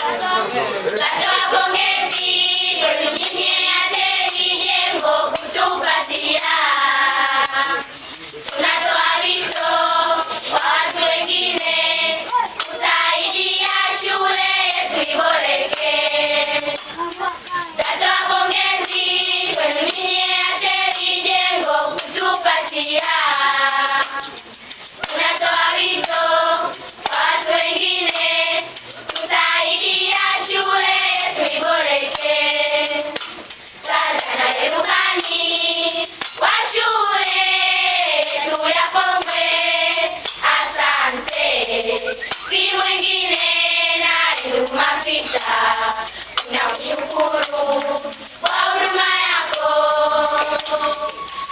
Natoa pongezi kwenu nyinyi ATERI jengo kutupatia. Tunatoa wito kwa watu wengine kusaidia shule yetu iboreke. Natoa pongezi kwenu nyinyi ATERI jengo kutupatia. Tunatoa wito kwa watu wengine kusaidia shule yetu iboreke. Sasa na rubani wa shule yetu ya Kongwe, asante. Si mwingine na ndugu Mafisa, tunakushukuru kwa huduma yako.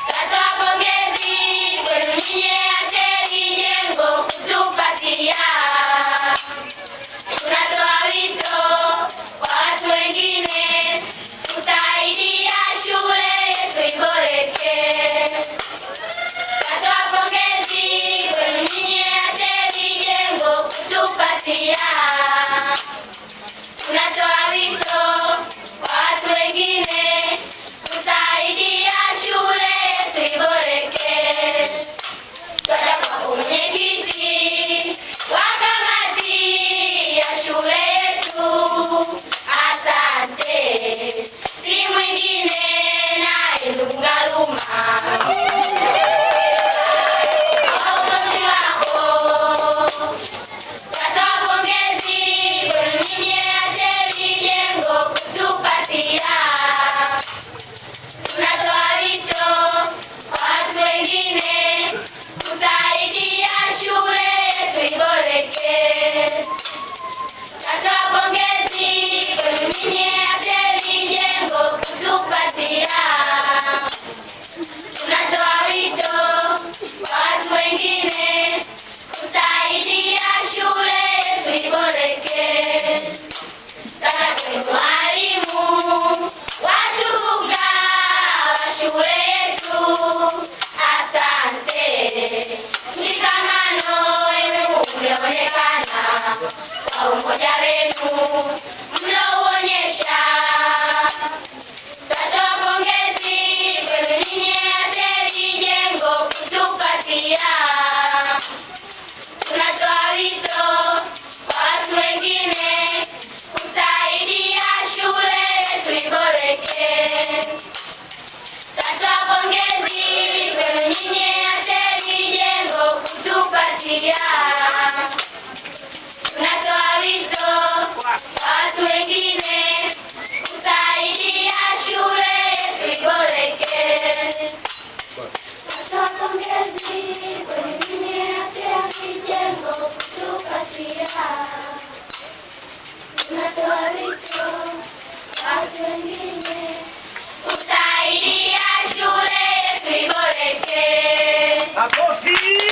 Natoa pongezi kwenu nyinyi ATERI jengo kutupatia. Tunatoa wito kwa watu wengine kusaidia shule yetu iboreke. Natoa pongezi kwenu nyinyi ATERI jengo kutupatia. Tunatoa wito kwa watu wengine kusaidia shule yetu iboreke. Kwa mwenyekiti wa kamati ya shule yetu, asante. Si mwingine naye ndugu Ngaruma, uongozi wako. Natoa pongezi kwenu nyinyi ATERI jengo kutupatia. Tunatoa wito kwa watu wengine kusaidia shule yetu iboreke. Natoa pongezi kwenu nyinyi ATERI jengo kutupatia. Tunatoa wito kwa watu wengine kusaidia shule yetu iboreke. Sana kwenu walimu watukuka wa shule yetu, asante. Mshikamano wenu umeonekana kwa umoja wenu mlouonyesha. Natoa pongezi kwenu nyinyi ATERI jengo kutupatia. Tunatoa wito kwa watu wengine kusaidia shule yetu iboreke. Natoa pongezi kwenu nyinyi ATERI jengo kutupatia. Tunatoa wito kwa watu wengine kusaidia shule yetu iboreke. Natoa pongezi kwenu nyinyi ATERI jengo kutupatia. Tunatoa wito kwa watu wengine kusaidia shule yetu iboreke. Makofi.